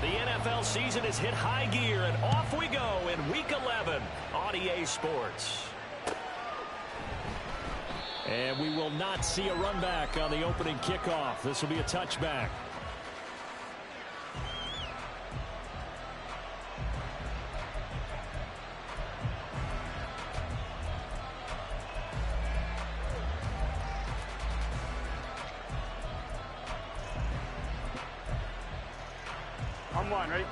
The NFL season has hit high gear, and off we go in Week 11 on EA Sports. And we will not see a run back on the opening kickoff. This will be a touchback. On one, ready?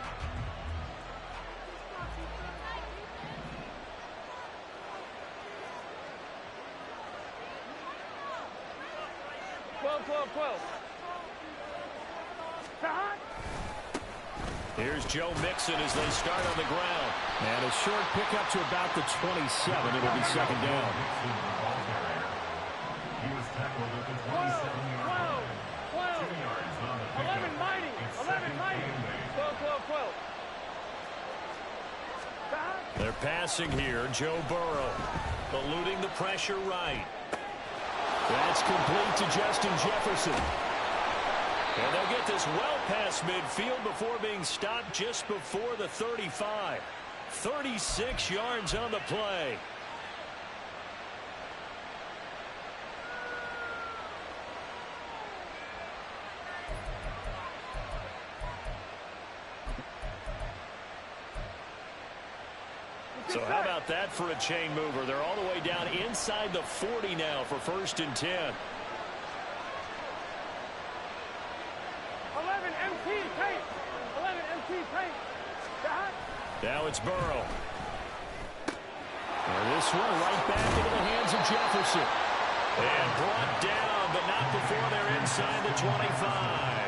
Here's Joe Mixon as they start on the ground. And a short pickup to about the 27. It'll be second down. He was tackled at the 27-yard line. 2 yards on the pickup. 11 mighty. 11 mighty. 12. They're passing here. Joe Burrow eluding the pressure right. That's complete to Justin Jefferson. And they'll get this well past midfield before being stopped just before the 35. 36 yards on the play. So how about that for a chain mover? They're all the way down inside the 40 now for 1st and 10. 11 MT tape. 11 MT tape. Now it's Burrow. And this one right back into the hands of Jefferson. And brought down, but not before they're inside the 25.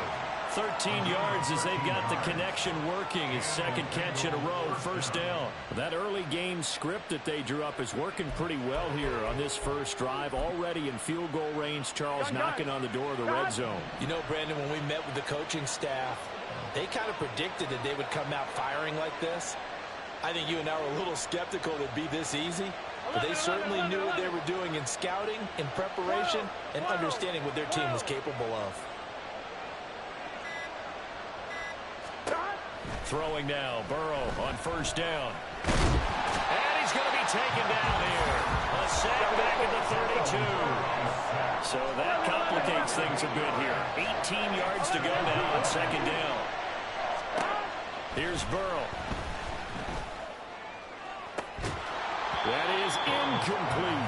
13 yards as they've got the connection working. His second catch in a row, 1st down. That early game script that they drew up is working pretty well here on this first drive. Already in field goal range, Charles knocking on the door of the red zone. You know, Brandon, when we met with the coaching staff, they kind of predicted that they would come out firing like this. I think you and I were a little skeptical it'd be this easy, but they certainly knew what they were doing in scouting, in preparation, and understanding what their team was capable of. Throwing now, Burrow on 1st down. And he's going to be taken down here. A sack back at the 32. So that complicates things a bit here. 18 yards to go now on 2nd down. Here's Burrow. That is incomplete.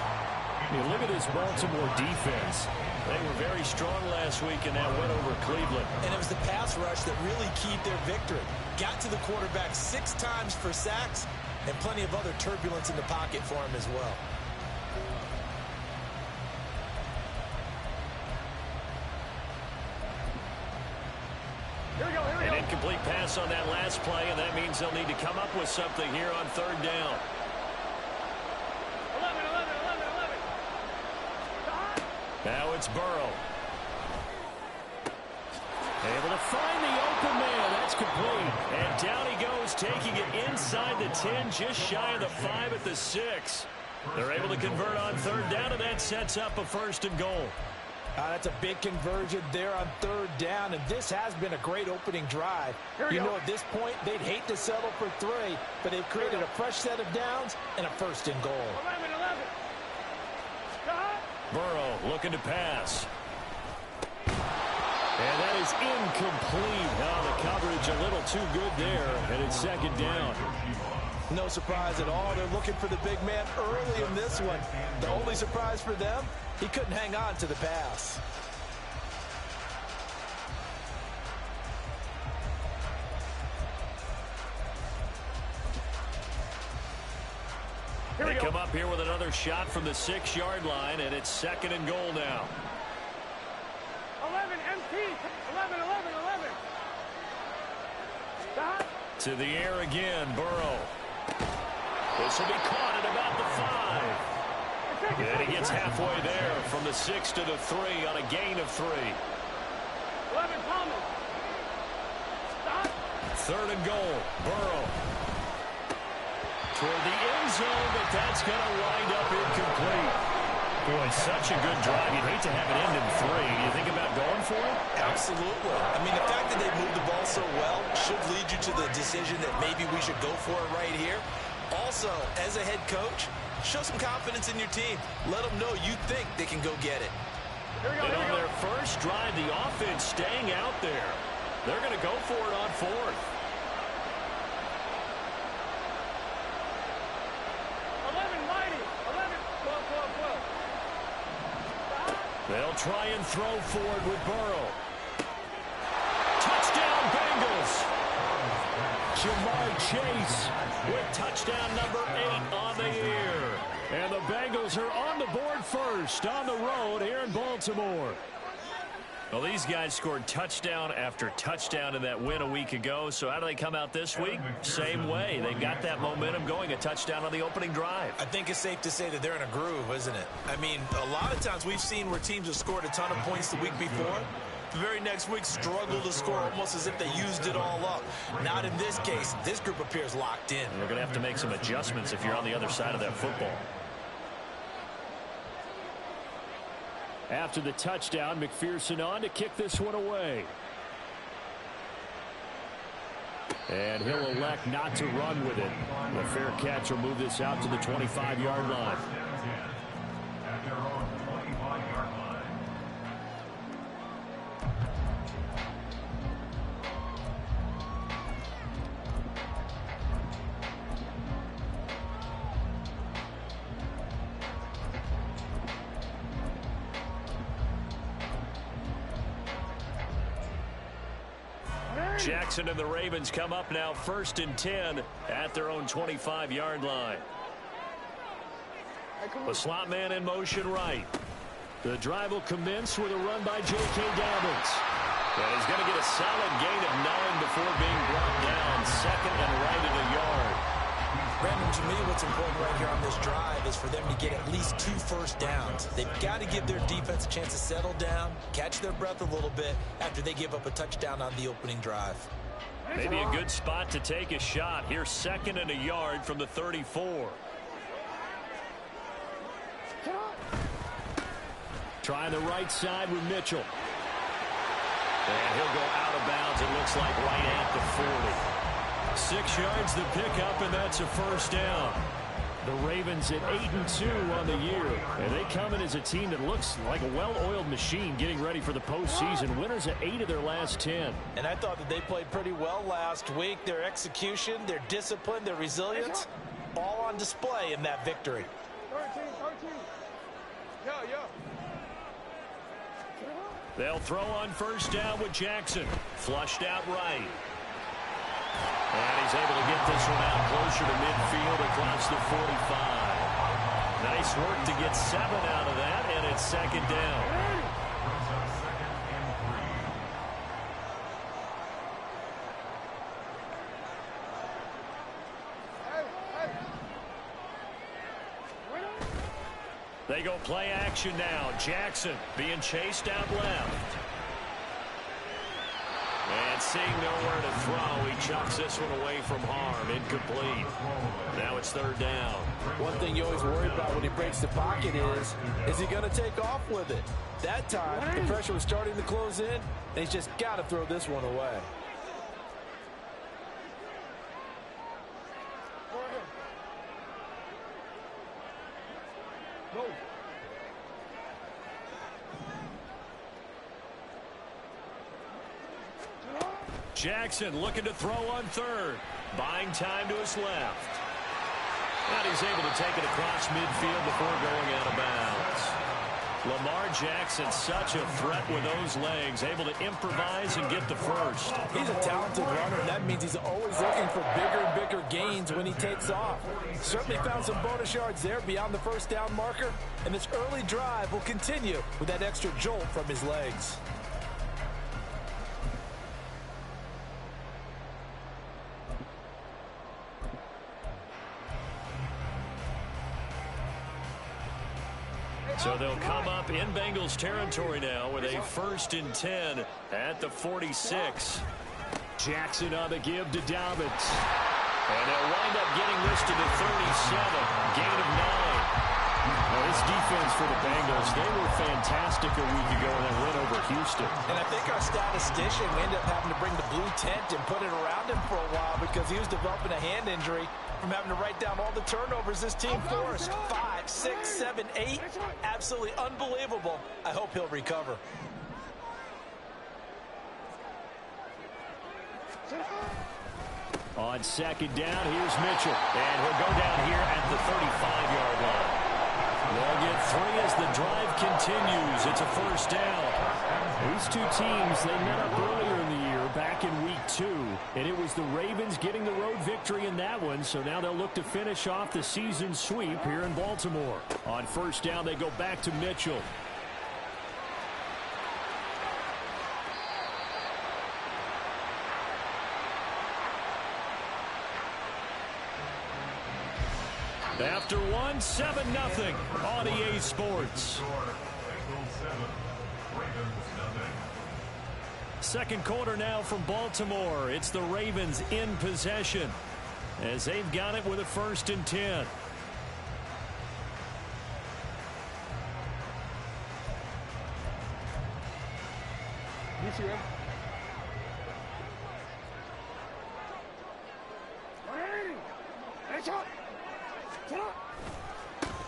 I mean, look at this Baltimore defense. They were very strong last week in that win over Cleveland. And it was the pass rush that really keyed their victory. Got to the quarterback 6 times for sacks and plenty of other turbulence in the pocket for him as well. Here we go. An incomplete pass on that last play, and that means they'll need to come up with something here on 3rd down. 11. Now it's Burrow. Able to find the open man. That's complete. And down he goes, taking it inside the 10, just shy of the 5 at the 6. They're able to convert on 3rd down, and that sets up a 1st and goal. That's a big conversion there on 3rd down, and this has been a great opening drive. You know, at this point, they'd hate to settle for 3, but they've created a fresh set of downs and a 1st and goal. 11. Burrow looking to pass. And that is incomplete. Now the coverage a little too good there, and it's 2nd down. No surprise at all. They're looking for the big man early in this one. The only surprise for them, he couldn't hang on to the pass. They come up here with another shot from the 6-yard line, and it's 2nd and goal now. 11 MT. 11. To the air again, Burrow. This will be caught at about the 5. And he gets halfway there from the 6 to the 3 on a gain of 3. 11 Thomas. 3rd and goal, Burrow. Toward the end zone, but that's going to wind up incomplete. Boy, such a good drive. You'd hate to have it end in 3. Do you think about going for it? Absolutely. I mean, the fact that they moved the ball so well should lead you to the decision that maybe we should go for it right here. Also, as a head coach, show some confidence in your team. Let them know you think they can go get it. And on their first drive, the offense staying out there. They're going to go for it on fourth. 11, mighty. 11, 12, 12, 12. They'll try and throw forward with Burrow. Touchdown, Bengals. Jamar Chase with touchdown number 8 on the year. And the Bengals are on the board first on the road here in Baltimore. Well, these guys scored touchdown after touchdown in that win a week ago. So how do they come out this week? Same way. They got that momentum going, a touchdown on the opening drive. I think it's safe to say that they're in a groove, isn't it? I mean, a lot of times we've seen where teams have scored a ton of points the week before. The very next week struggle to score almost as if they used it all up. Not in this case. This group appears locked in. We're going to have to make some adjustments if you're on the other side of that football. After the touchdown, McPherson on to kick this one away. And he'll elect not to run with it. The fair catch will move this out to the 25-yard line. At their own 25-yard line. Jackson and the Ravens come up now 1st and 10 at their own 25-yard line. The slot man in motion right. The drive will commence with a run by J.K. Dobbins. And he's going to get a solid gain of 9 before being brought down. 2nd and right at a yard. Brandon, to me, what's important right here on this drive is for them to get at least 2 first downs. They've got to give their defense a chance to settle down, catch their breath a little bit after they give up a touchdown on the opening drive. Maybe a good spot to take a shot. Here's 2nd and a yard from the 34. Trying the right side with Mitchell. And he'll go out of bounds, it looks like, right at the 40. 6 yards the pickup, and that's a first down. The Ravens at 8-2 on the year. And they come in as a team that looks like a well-oiled machine getting ready for the postseason. Winners at 8 of their last 10. And I thought that they played pretty well last week. Their execution, their discipline, their resilience, all on display in that victory. 13. Yo. They'll throw on first down with Jackson. Flushed out right. And he's able to get this one out closer to midfield across the 45. Nice work to get 7 out of that, and it's 2nd down. They go play action now. Jackson being chased out left. And seeing nowhere to throw, he chucks this one away from harm. Incomplete. Now it's 3rd down. One thing you always worry about when he breaks the pocket is he going to take off with it? That time, the pressure was starting to close in, and he's just got to throw this one away. Jackson looking to throw on 3rd. Buying time to his left. And he's able to take it across midfield before going out of bounds. Lamar Jackson, such a threat with those legs, able to improvise and get the first. He's a talented runner, and that means he's always looking for bigger and bigger gains when he takes off. Certainly found some bonus yards there beyond the first down marker, and this early drive will continue with that extra jolt from his legs. So they'll come up in Bengals territory now with a 1st and 10 at the 46. Jackson on the give to Dobbins. And they'll wind up getting this to the 37. Gain of 9. Now, this defense for the Bengals, they were fantastic a week ago in that win over Houston. And I think our statistician, we ended up having to bring the blue tent and put it around him for a while because he was developing a hand injury from having to write down all the turnovers this team forced. 5, 6, 7, 8. Absolutely unbelievable. I hope he'll recover. On second down, here's Mitchell. And he'll go down here at the 35-yard line. They'll get 3 as the drive continues. It's a first down. These two teams, they met up earlier in the year, back in week 2. And it was the Ravens getting the road victory in that one. So now they'll look to finish off the season sweep here in Baltimore. On first down, they go back to Mitchell. After 1, 7-0 on EA Sports. Second quarter now from Baltimore. It's the Ravens in possession as they've got it with a 1st and 10.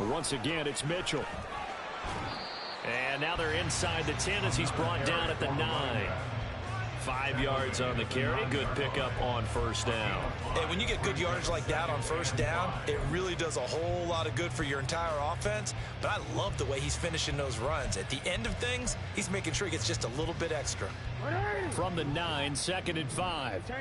Once again, it's Mitchell. And now they're inside the 10 as he's brought down at the 9. 5 yards on the carry. Good pickup on first down. And when you get good yardage like that on first down, it really does a whole lot of good for your entire offense. But I love the way he's finishing those runs. At the end of things, he's making sure he gets just a little bit extra. From the 9, 2nd and 5.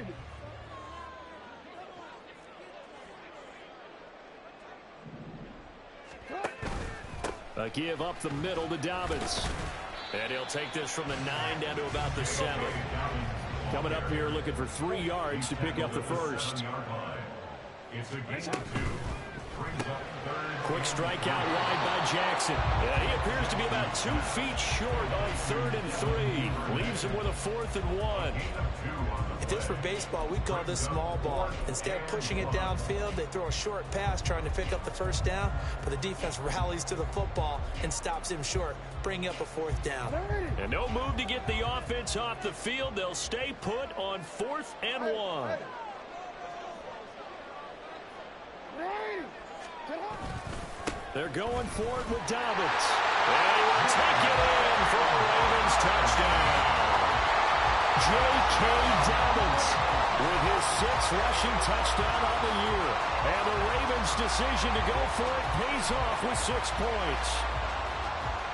A give up the middle to Dobbins. And he'll take this from the 9 down to about the 7. Coming up here looking for 3 yards to pick up the first. Quick strikeout wide by Jackson. And he appears to be about 2 feet short on 3rd and 3. Leaves him with a 4th and 1. If this were baseball, we'd call this small ball. Instead of pushing it downfield, they throw a short pass trying to pick up the first down, but the defense rallies to the football and stops him short, bringing up a 4th down. And no move to get the offense off the field. They'll stay put on 4th and 1. They're going for it with Dobbins. And he will take it in for a Ravens touchdown. J.K. Dobbins with his 6th rushing touchdown on the year. And the Ravens' decision to go for it pays off with 6 points.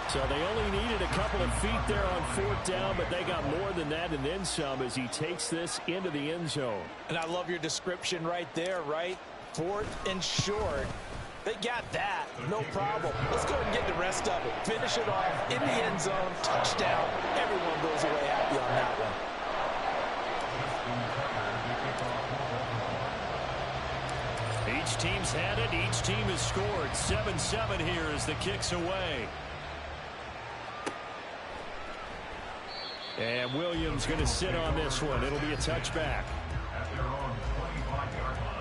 So they only needed a couple of feet there on 4th down, but they got more than that and then some as he takes this into the end zone. And I love your description right there, right? 4th and short. They got that. No problem. Let's go ahead and get the rest of it. Finish it off in the end zone. Touchdown. Everyone goes away happy on that one. Each team's had it. Each team has scored. 7-7 here as the kick's away. And Williams going to sit on this one. It'll be a touchback. At their own 25-yard line.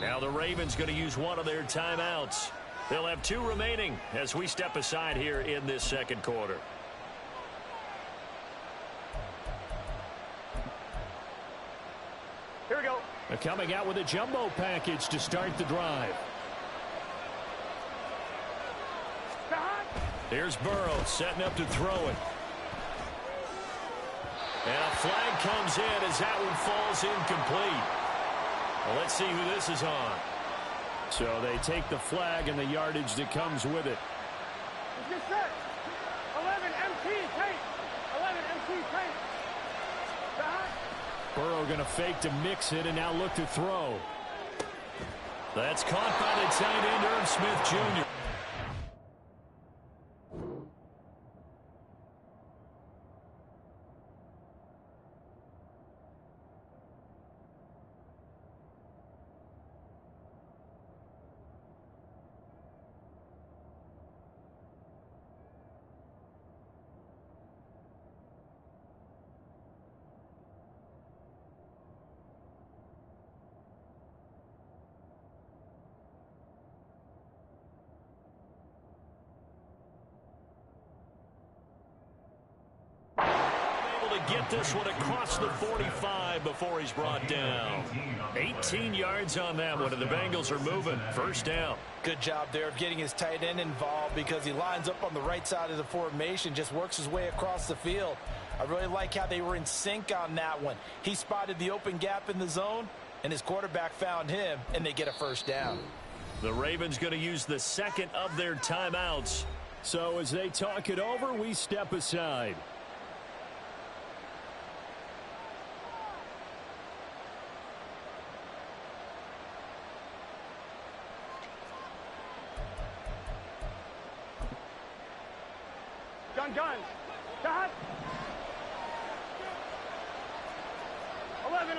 Now the Ravens going to use one of their timeouts. They'll have 2 remaining as we step aside here in this second quarter. Here we go. They're coming out with a jumbo package to start the drive. Here's Burrow setting up to throw it. And a flag comes in as that one falls incomplete. Well, let's see who this is on. So they take the flag and the yardage that comes with it. Let's get set. 11 MT tape. 11 MT tape. Burrow going to fake to mix it and now look to throw. That's caught by the tight end, Irv Smith Jr. get this one across the 45 before he's brought down. 18 yards on that one, and the Bengals are moving. First down. Good job there of getting his tight end involved because he lines up on the right side of the formation, just works his way across the field. I really like how they were in sync on that one. He spotted the open gap in the zone, and his quarterback found him, and they get a first down. The Ravens going to use the second of their timeouts. So as they talk it over, we step aside. Guns. Dot. 11.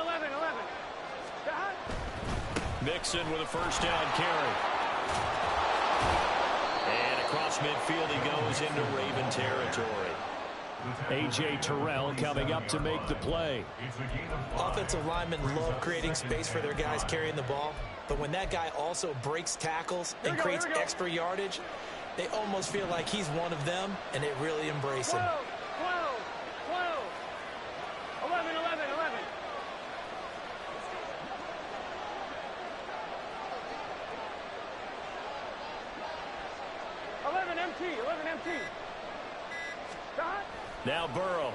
Dot. Mixon with a first down carry. And across midfield he goes into Raven territory. A.J. Terrell coming up to make the play. Offensive linemen love creating space for their guys carrying the ball, but when that guy also breaks tackles and creates extra yardage, they almost feel like he's one of them, and they really embrace him. 12. 11. 11 MT. Dot. Now Burrow.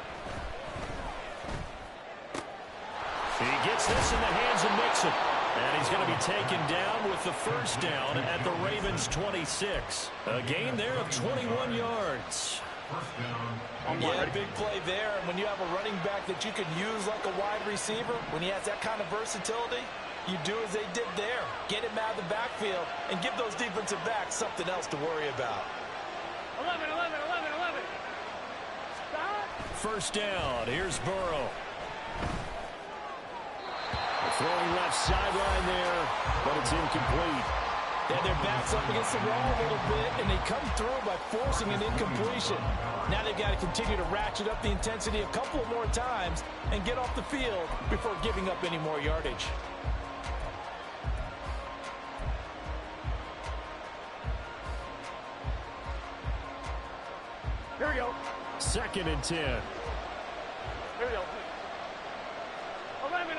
He gets this in the hands of Mixon. And he's going to be taken down with the first down at the Ravens' 26. A gain there of 21 yards. Yeah, big play there. And when you have a running back that you can use like a wide receiver, when he has that kind of versatility, you do as they did there. Get him out of the backfield and give those defensive backs something else to worry about. 11. Stop. First down. Here's Burrow. Throwing left sideline there, but it's incomplete. Yeah, their back's up against the wall a little bit, and they come through by forcing an incompletion. Now they've got to continue to ratchet up the intensity a couple more times and get off the field before giving up any more yardage. Here we go. 2nd and 10. Here we go. 11.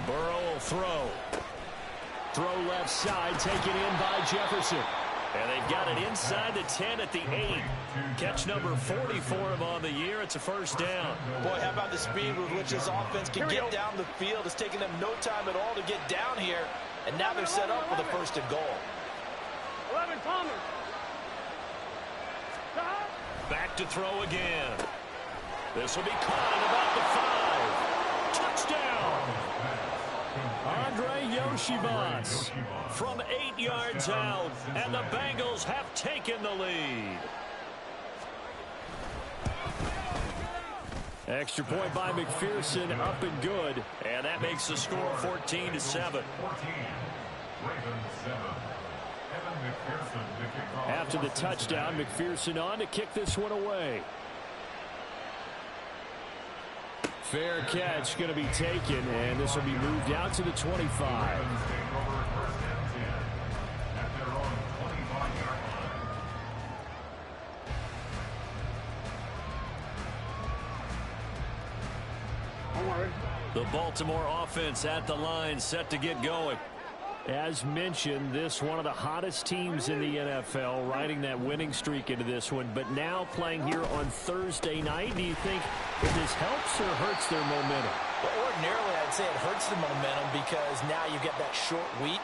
Burrow will throw. Throw left side, taken in by Jefferson. And they've got it inside the 10 at the 8. Catch number 40 for him on the year. It's a first down. Boy, how about the speed with which this offense can get down the field? It's taken them no time at all to get down here. And now they're set up for the first and goal. 11 Thomas. Back to throw again. This will be caught at about the 5. Touchdown. Andre Yoshibas From 8 yards out, and the Bengals have taken the lead. Extra point by McPherson, up and good. And that makes the score 14-7. After the touchdown, McPherson on to kick this one away. Fair catch going to be taken, and this will be moved out to the 25. The Baltimore offense at the line, set to get going. As mentioned, this one of the hottest teams in the NFL, riding that winning streak into this one, but now playing here on Thursday night. Do you think that this helps or hurts their momentum? Well, ordinarily, I'd say it hurts the momentum because now you get that short week.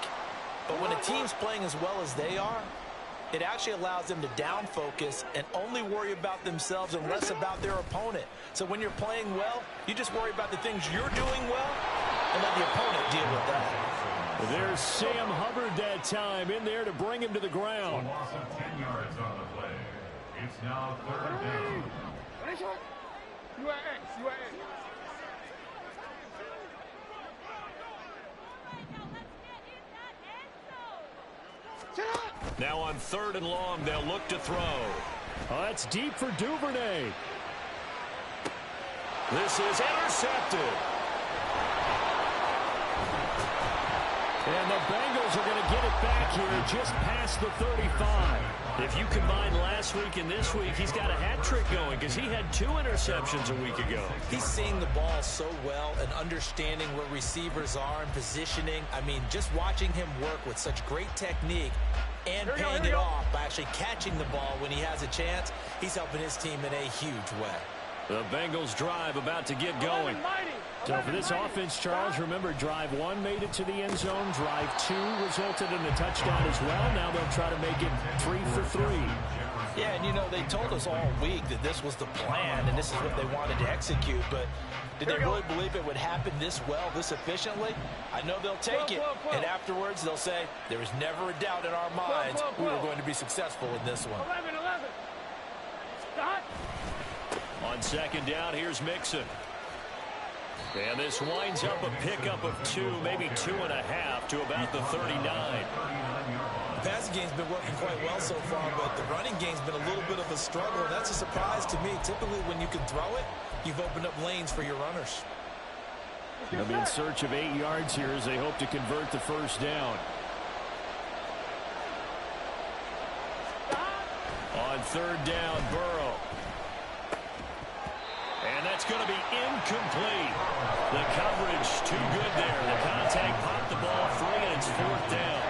But when a team's playing as well as they are, it actually allows them to down focus and only worry about themselves and less about their opponent. So when you're playing well, you just worry about the things you're doing well and let the opponent deal with that. There's Sam Hubbard that time in there to bring him to the ground. A loss of 10 yards on the play. It's now 3rd down. Now on 3rd and long, they'll look to throw. Oh, that's deep for Duvernay. This is intercepted. And the Bengals are going to get it back here just past the 35. If you combine last week and this week, he's got a hat trick going because he had 2 interceptions a week ago. He's seeing the ball so well and understanding where receivers are and positioning. I mean, just watching him work with such great technique and paying it off by actually catching the ball when he has a chance, he's helping his team in a huge way. The Bengals drive about to get going. So for this offense, Charles, remember, drive 1 made it to the end zone. Drive 2 resulted in a touchdown as well. Now they'll try to make it 3 for 3. Yeah, and you know, they told us all week that this was the plan and this is what they wanted to execute, but did they really believe it would happen this well, this efficiently? I know they'll take it, and afterwards they'll say, there was never a doubt in our minds we were going to be successful in this one. 11. Stop. On second down, here's Mixon. And this winds up a pickup of 2, maybe 2.5 to about the 39. The passing game's been working quite well so far, but the running game's been a little bit of a struggle. That's a surprise to me. Typically, when you can throw it, you've opened up lanes for your runners. They'll be in search of 8 yards here as they hope to convert the first down. On third down, Burrow. And that's going to be incomplete. The coverage too good there. The contact popped the ball free, and it's 4th down.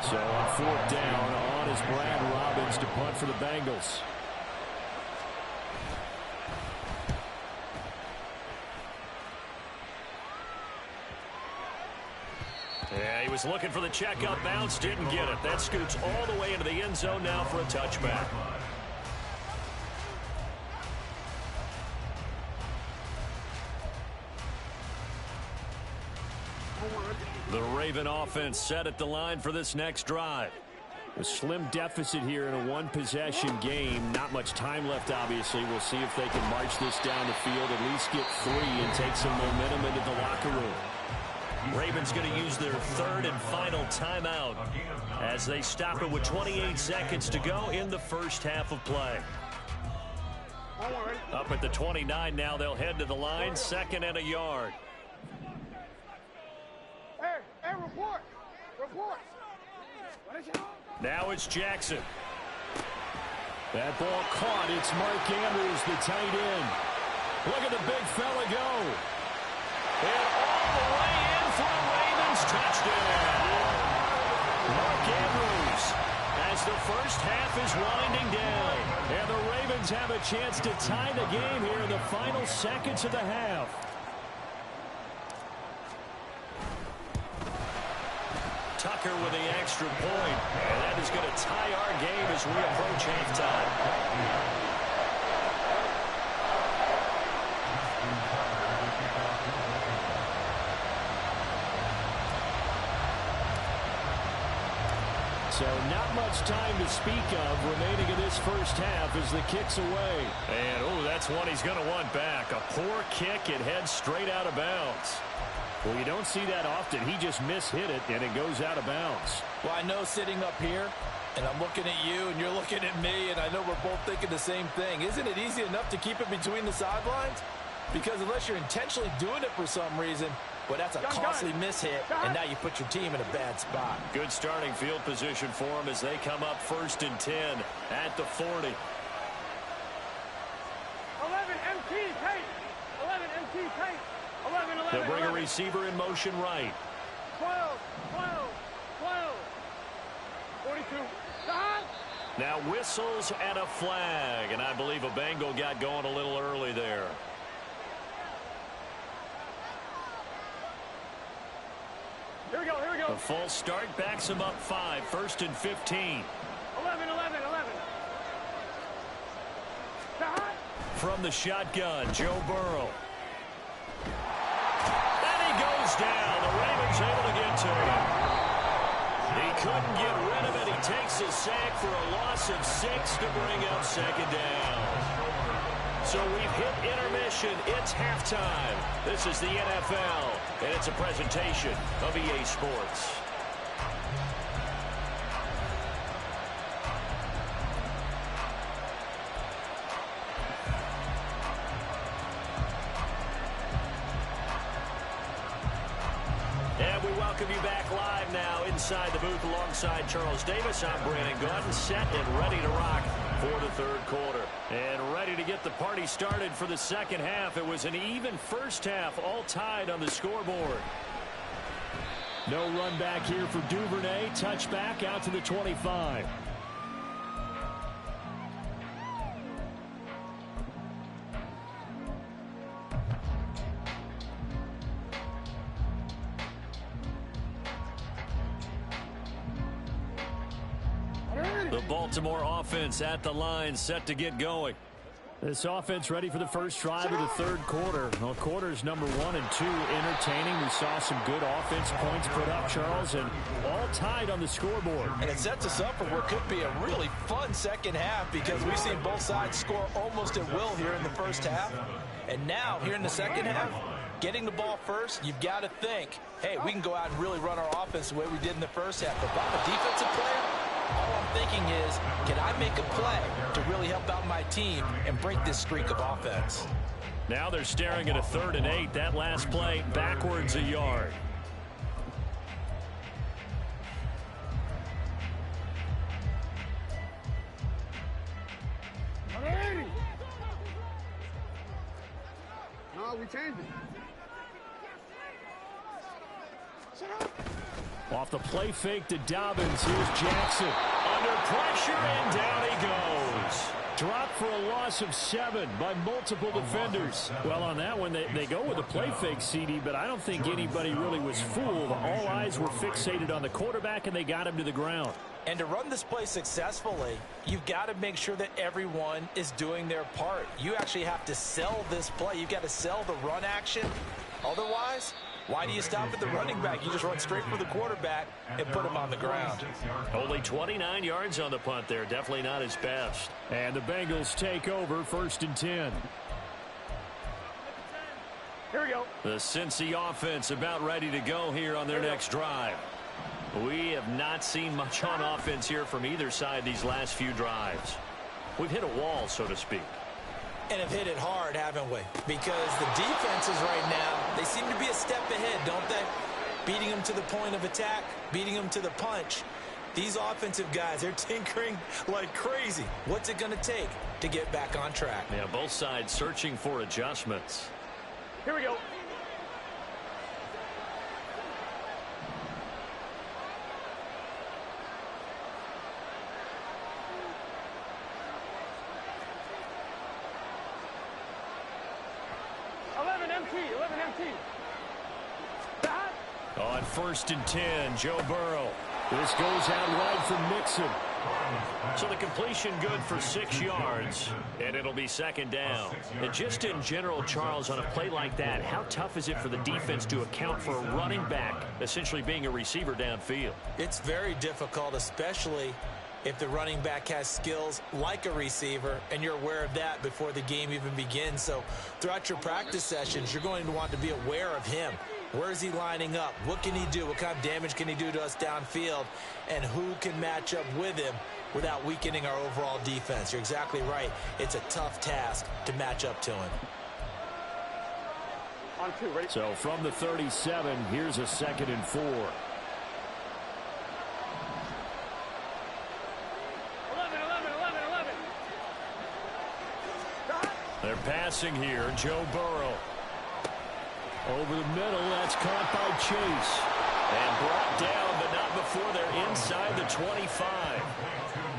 So on 4th down, on is Brad Robbins to punt for the Bengals. Yeah, he was looking for the checkup bounce, didn't get it. That scoots all the way into the end zone now for a touchback. The Raven offense set at the line for this next drive. A slim deficit here in a 1-possession game. Not much time left, obviously. We'll see if they can march this down the field, at least get 3 and take some momentum into the locker room. Ravens going to use their 3rd and final timeout as they stop it with 28 seconds to go in the first half of play. Up at the 29 now, they'll head to the line, 2nd and a yard. Hey, report. Now it's Jackson. That ball caught. It's Mark Andrews, the tight end. Look at the big fella go. And all the way in for a Ravens touchdown. Mark Andrews as the first half is winding down. And the Ravens have a chance to tie the game here in the final seconds of the half. Tucker with the extra point. And that is going to tie our game as we approach halftime. So not much time to speak of remaining in this first half as the kick's away. And, oh, that's one he's going to want back. A poor kick. It heads straight out of bounds. Well, you don't see that often. He just mishit it, and it goes out of bounds. Well, I know sitting up here, and I'm looking at you, and you're looking at me, and I know we're both thinking the same thing. Isn't it easy enough to keep it between the sidelines? Because unless you're intentionally doing it for some reason, well, that's a costly mishit, and now you put your team in a bad spot. Good starting field position for them as they come up 1st and 10 at the 40. 11 MT tape. 11 MT tape. 11. They'll bring a receiver in motion right. 12. 42. Stop. Now whistles and a flag, and I believe a Bengal got going a little early there. Here we go. The false start backs him up 5, 1st and 15. 11. Stop. From the shotgun, Joe Burrow. And he goes down. The Ravens able to get to him. He couldn't get rid of it. He takes a sack for a loss of 6 to bring up 2nd down. So we've hit intermission. It's halftime. This is the NFL, and it's a presentation of EA Sports. And we welcome you back live now inside the booth alongside Charles Davis. I'm Brandon Gaudin, set and ready to rock for the third quarter. And ready to get the party started for the second half. It was an even first half, all tied on the scoreboard. No run back here for Duvernay. Touchback out to the 25. The Baltimore offense at the line, set to get going. This offense ready for the first drive of the third quarter. Well, quarters number 1 and 2 entertaining. We saw some good offense points put up, Charles, and all tied on the scoreboard. And it sets us up for what could be a really fun second half because we've seen both sides score almost at will here in the first half. And now, here in the second half, getting the ball first, you've got to think, hey, we can go out and really run our offense the way we did in the first half. But if I'm a defensive player, all I'm thinking is, can I make a play to really help out my team and break this streak of offense? Now they're staring at a 3rd and 8. That last play backwards a yard. No, we changed it. Off the play fake to Dobbins. Here's Jackson. Under pressure, and down he goes. Dropped for a loss of 7 by multiple defenders. Well, on that one, they go with a play fake, CD, but I don't think anybody really was fooled. All eyes were fixated on the quarterback, and they got him to the ground. And to run this play successfully, you've got to make sure that everyone is doing their part. You actually have to sell this play. You've got to sell the run action. Otherwise, why do you stop at the running back? You just run straight for the quarterback and put him on the ground. Only 29 yards on the punt there. Definitely not his best. And the Bengals take over 1st and 10. Here we go. The Cincy offense about ready to go here on their next drive. We have not seen much on offense here from either side these last few drives. We've hit a wall, so to speak. And have hit it hard, haven't we? Because the defenses right now, they seem to be a step ahead, don't they? Beating them to the point of attack, beating them to the punch. These offensive guys, they're tinkering like crazy. What's it going to take to get back on track? Yeah, both sides searching for adjustments. Here we go. On 1st and 10, Joe Burrow. This goes out wide for Mixon. So the completion good for 6 yards, and it'll be 2nd down. And just in general, Charles, on a play like that, how tough is it for the defense to account for a running back essentially being a receiver downfield? It's very difficult, especially if the running back has skills like a receiver, and you're aware of that before the game even begins. So throughout your practice sessions, you're going to want to be aware of him. Where is he lining up? What can he do? What kind of damage can he do to us downfield? And who can match up with him without weakening our overall defense? You're exactly right. It's a tough task to match up to him. On 2, ready? So from the 37, here's a 2nd and 4. 11. They're passing here. Joe Burrow. Over the middle, that's caught by Chase. And brought down, but not before they're inside the 25.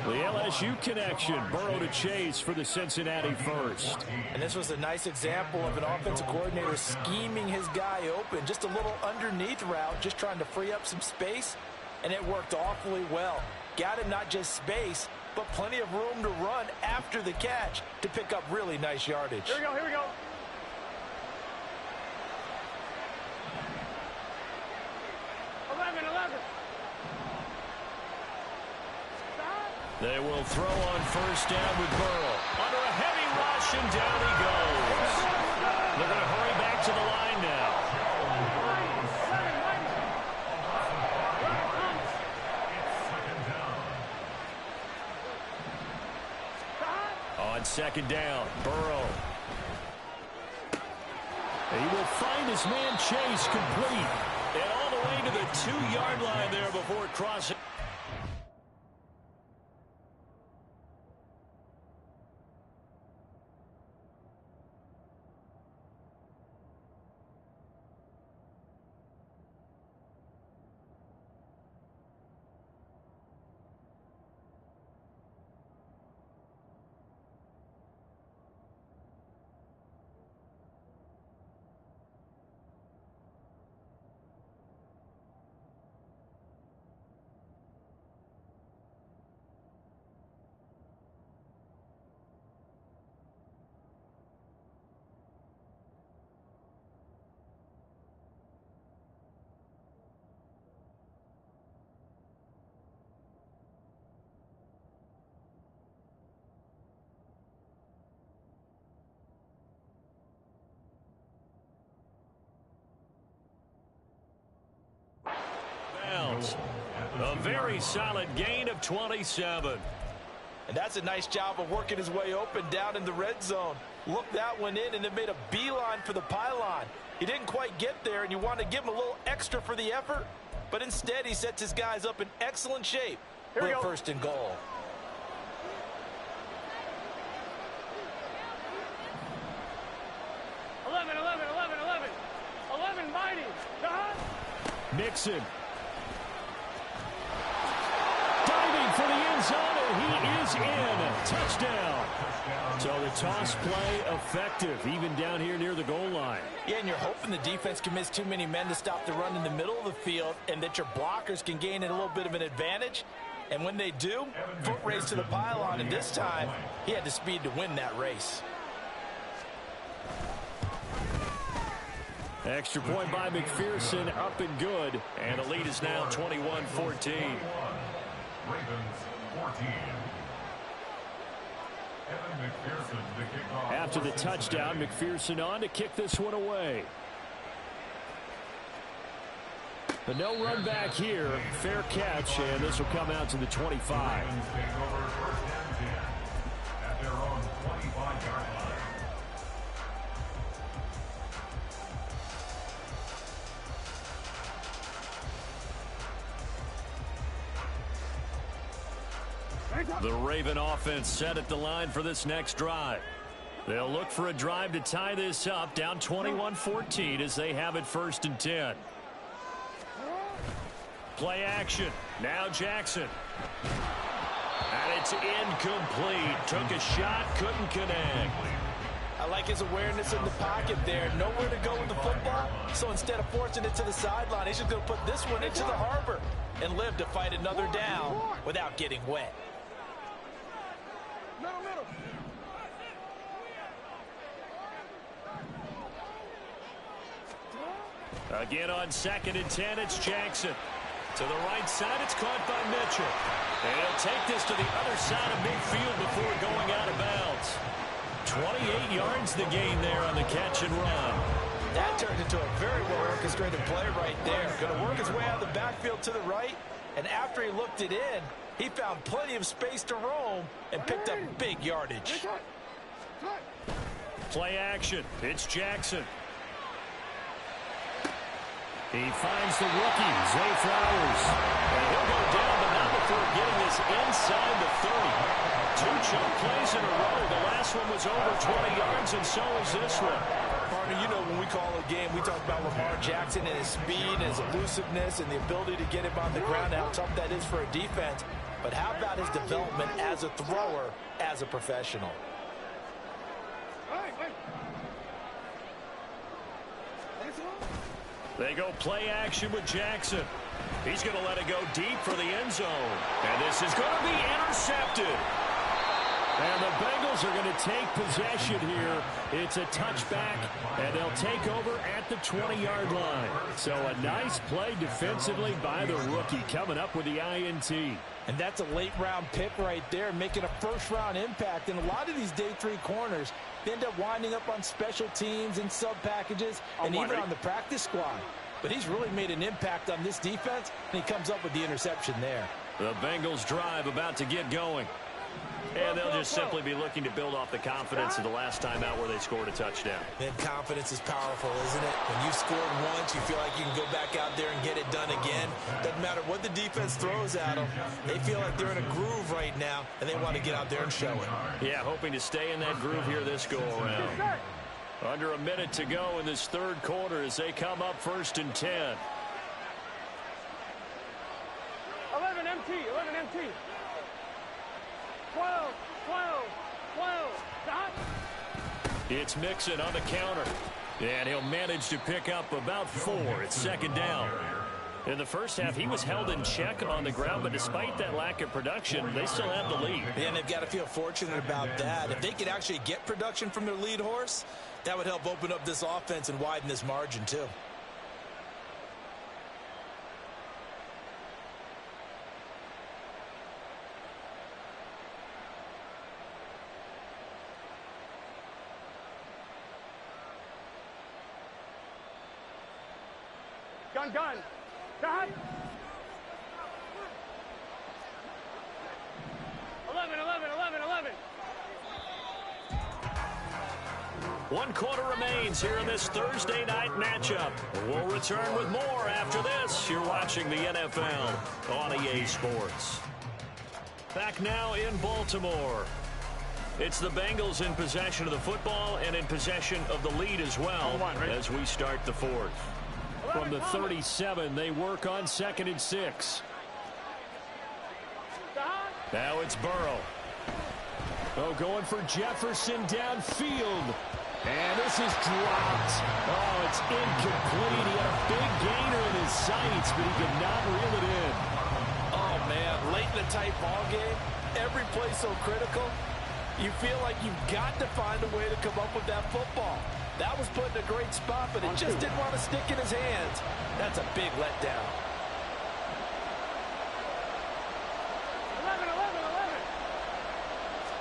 The LSU connection, Burrow to Chase for the Cincinnati first. And this was a nice example of an offensive coordinator scheming his guy open. Just a little underneath route, just trying to free up some space. And it worked awfully well. Got him not just space, but plenty of room to run after the catch to pick up really nice yardage. Here we go, here we go. They will throw on 1st down with Burrow. Under a heavy rush, and down he goes. They're going to hurry back to the line now. On 2nd down, Burrow. He will find his man Chase complete. And all the the way to the 2-yard line there before crossing. A very solid gain of 27. And that's a nice job of working his way open down in the red zone. Looked that one in and then made a beeline for the pylon. He didn't quite get there, and you want to give him a little extra for the effort. But instead, he sets his guys up in excellent shape with first and goal. Nixon. Diving for the end zone, and he is in. Touchdown. So the toss play effective, even down here near the goal line. Yeah, and you're hoping the defense commits too many men to stop the run in the middle of the field and that your blockers can gain a little bit of an advantage. And when they do, foot race to the pylon, and this time he had the speed to win that race. Extra point by McPherson, up and good. And the lead is now 21-14. Ravens 14. After the touchdown, McPherson on to kick this one away. But no run back here. Fair catch, and this will come out to the 25. Ravens take over first and 10 at their own 25-yard line. The Raven offense set at the line for this next drive. They'll look for a drive to tie this up, down 21-14 as they have it first and 10. Play action. Now Jackson. And it's incomplete. Took a shot, couldn't connect. I like his awareness in the pocket there. Nowhere to go with the football. So instead of forcing it to the sideline, he's just going to put this one into the harbor and live to fight another down without getting wet. Again on second and 10, it's Jackson. To the right side, it's caught by Mitchell. And he'll take this to the other side of midfield before going out of bounds. 28 yards the gain there on the catch and run. That turned into a very well-orchestrated play right there. Going to work his way out of the backfield to the right. And after he looked it in, he found plenty of space to roam and picked up big yardage. Play action. It's Jackson. He finds the rookie, Zay Flowers. And he'll go down, but not before getting this inside the 30. 2 chunk plays in a row. The last one was over 20 yards, and so is this one. Partner, you know when we call a game, we talk about Lamar Jackson and his speed and his elusiveness and the ability to get him on the ground, how tough that is for a defense. But how about his development as a thrower, as a professional? They go play action with Jackson. He's going to let it go deep for the end zone. And this is going to be intercepted. And the Bengals are going to take possession here. It's a touchback, and they'll take over at the 20-yard line. So a nice play defensively by the rookie coming up with the INT. And that's a late-round pick right there, making a first-round impact. And a lot of these day 3 corners, they end up winding up on special teams and sub-packages and even on the practice squad. But he's really made an impact on this defense, and he comes up with the interception there. The Bengals drive about to get going. And they'll just simply be looking to build off the confidence of the last time out where they scored a touchdown. And confidence is powerful, isn't it? When you've scored once, you feel like you can go back out there and get it done again. Doesn't matter what the defense throws at them. They feel like they're in a groove right now, and they want to get out there and show it. Yeah, hoping to stay in that groove here this go-around. Under a minute to go in this third quarter as they come up 1st and 10. 11 MT, 11 MT. 12, 12, 12. Stop. It's Mixon on the counter. And he'll manage to pick up about 4. It's 2nd down. In the first half, he was held in check on the ground, but despite that lack of production, they still have the lead. Yeah, and they've got to feel fortunate about that. If they could actually get production from their lead horse, that would help open up this offense and widen this margin, too. Gun, gun. Stop. 11, 11, 11, 11. 1 quarter remains here in this Thursday night matchup. We'll return with more after this. You're watching the NFL on EA Sports. Back now in Baltimore. It's the Bengals in possession of the football and in possession of the lead as well as we start the fourth. From the 37, they work on 2nd and 6. Now it's Burrow. Oh, going for Jefferson downfield. And this is dropped. Oh, it's incomplete. He had a big gainer in his sights, but he could not reel it in. Oh, man, late in a tight ball game, every play so critical, you feel like you've got to find a way to come up with that football. That was put in a great spot, but it just didn't want to stick in his hands. That's a big letdown. 11, 11, 11.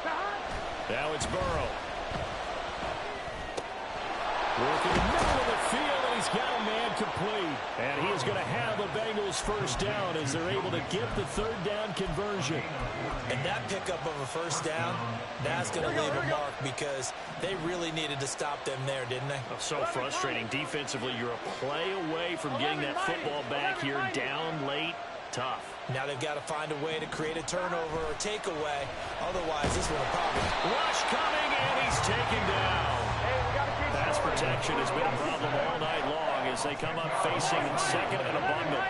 Stop. Now it's Burrow. Working the middle of the field, and he's got a man complete. And he is going to have the Bengals first down as they're able to get the 3rd down conversion. And that pickup of a first down, that's going to leave a mark because they really needed to stop them there, didn't they? Oh, so frustrating. Defensively, you're a play away from getting that football back here down late. Tough. Now they've got to find a way to create a turnover or takeaway. Otherwise, this will probably... Rush coming, and he's taken down. Pass protection has been a problem all night long as they come up facing 2nd and a bundle.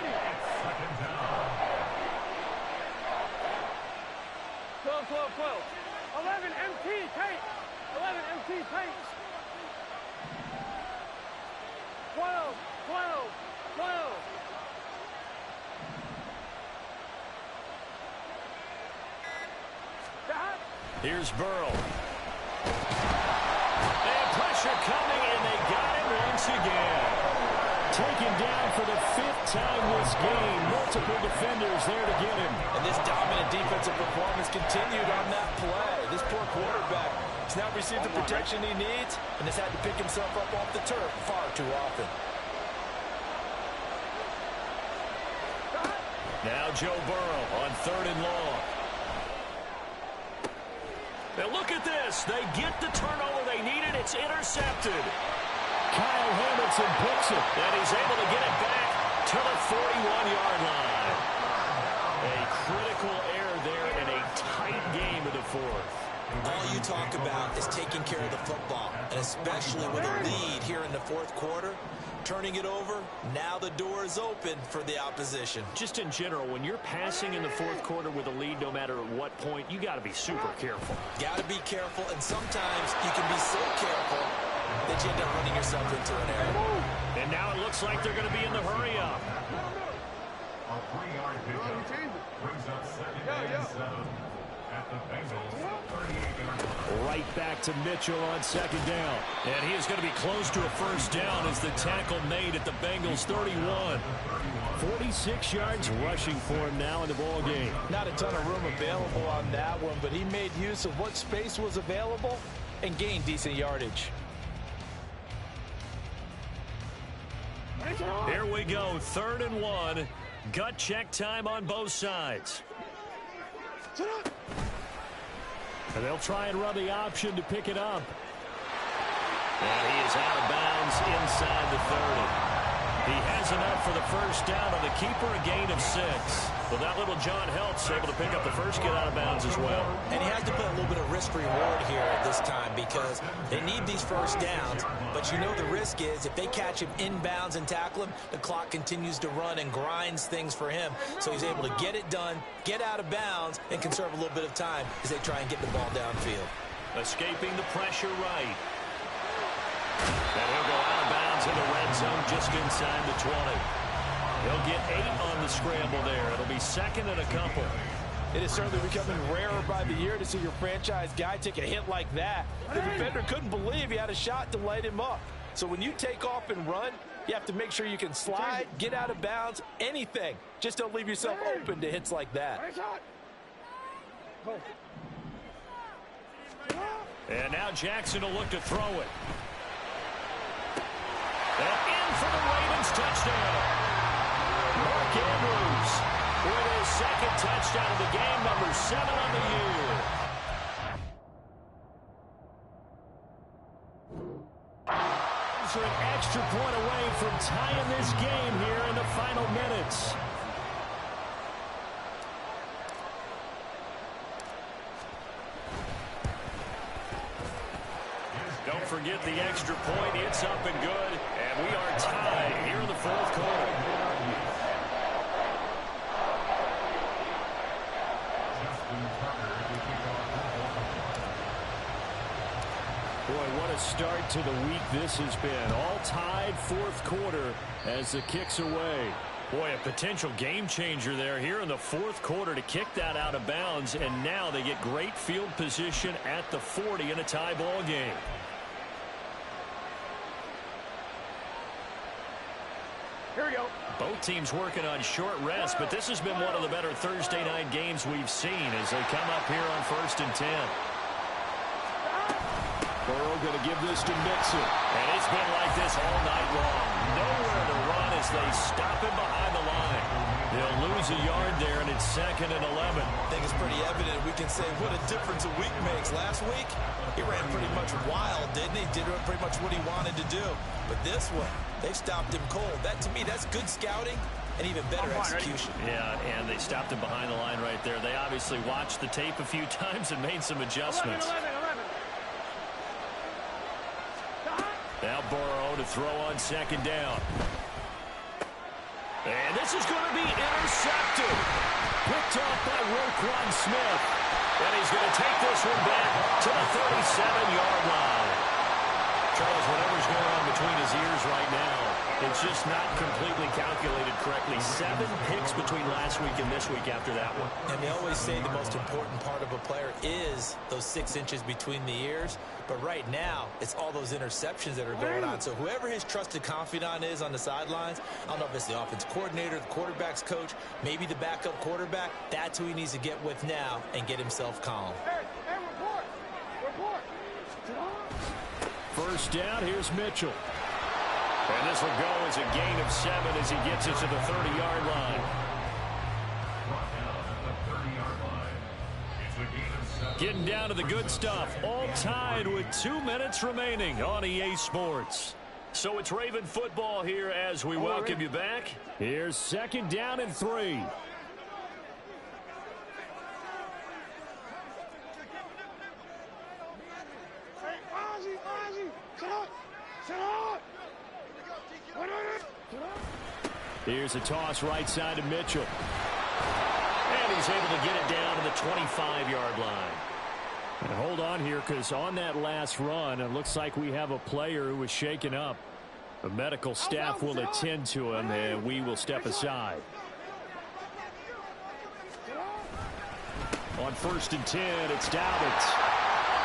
12, 12, 12. 11 MT tape. 11 MT tape. 12, 12, 12. Stop. Here's Burrow. And pressure coming, and they got him once again. Taken down for the 5th time this game. Multiple defenders there to get him. And this dominant defensive performance continued on that play. This poor quarterback has now received the protection he needs and has had to pick himself up off the turf far too often. Now Joe Burrow on 3rd and long. Now look at this. They get the turnover they needed. It's intercepted. Kyle Hamilton picks it. And he's able to get it back to the 41-yard line. A critical error there in a tight game of the fourth. All you talk about is taking care of the football, and especially with a lead here in the 4th quarter, turning it over, now the door is open for the opposition. Just in general, when you're passing in the 4th quarter with a lead, no matter at what point, you got to be super careful. Got to be careful, and sometimes you can be so careful that you end up running yourself into an error. And now it looks like they're going to be in the hurry-up. A 3-yard pickup brings up 2nd and 7 at the Bengals 38-yard. Right back to Mitchell on 2nd down. And he is going to be close to a first down as the tackle made at the Bengals 31. 46 yards rushing for him now in the ball game. Not a ton of room available on that one, but he made use of what space was available and gained decent yardage. Here we go, 3rd and 1. Gut check time on both sides. And they'll try and run the option to pick it up. And he is out of bounds inside the 30. He has enough for the first down on the keeper, a gain of 6. Well, that little John helps able to pick up the first, get out of bounds as well. And he has to put a little bit of risk reward here at this time because they need these first downs. But you know the risk is if they catch him inbounds and tackle him, the clock continues to run and grinds things for him. So he's able to get it done, get out of bounds, and conserve a little bit of time as they try and get the ball downfield. Escaping the pressure right. And he'll go out of bounds in the red zone just inside the 20. He'll get 8 on the scramble there. It'll be second and a couple. It is certainly becoming rarer by the year to see your franchise guy take a hit like that. The defender couldn't believe he had a shot to light him up. So when you take off and run, you have to make sure you can slide, get out of bounds, anything. Just don't leave yourself open to hits like that. And now Jackson will look to throw it. And in for the Ravens touchdown. Mark Andrews with his second touchdown of the game, number 7 on the year. Are an extra point away from tying this game here in the final minutes. Don't forget the extra point. It's up and good. And we are tied here in the fourth quarter. Boy, what a start to the week this has been. All tied fourth quarter as the kick's away. Boy, a potential game changer there here in the fourth quarter to kick that out of bounds. And now they get great field position at the 40 in a tie ball game. Here we go. Both teams working on short rest, but this has been one of the better Thursday night games we've seen as they come up here on 1st and 10. Burrow going to give this to Mixon. And it's been like this all night long. Nowhere to run as they stop him behind the line. They'll lose a yard there, and it's 2nd and 11. I think it's pretty evident. We can say what a difference a week makes. Last week, he ran pretty much wild, didn't he? Did pretty much what he wanted to do. But this one, they've stopped him cold. That, to me, that's good scouting and even better execution. Yeah, and they stopped him behind the line right there. They obviously watched the tape a few times and made some adjustments. 11. Now Burrow to throw on 2nd down. And this is going to be intercepted. Picked off by Roquan Smith. And he's going to take this one back to the 37-yard line. Charles, whatever's going on between his ears right now, it's just not completely calculated correctly. 7 picks between last week and this week after that one. And they always say the most important part of a player is those 6 inches between the ears. But right now, it's all those interceptions that are going on. So whoever his trusted confidant is on the sidelines, I don't know if it's the offense coordinator, the quarterback's coach, maybe the backup quarterback, that's who he needs to get with now and get himself calm. Hey, report. First down, here's Mitchell. And this will go as a gain of 7 as he gets it to the 30-yard line. Getting down to the good stuff. All tied with 2 minutes remaining on EA Sports. So it's Raven football here as we welcome you back. Here's 2nd down and 3. Hey, Ozzy. Sit up. Here's a toss right side to Mitchell. And he's able to get it down to the 25-yard line. And hold on here, because on that last run, it looks like we have a player who was shaken up. The medical staff will attend to him, and we will step aside. On 1st and 10, it's Dobbins.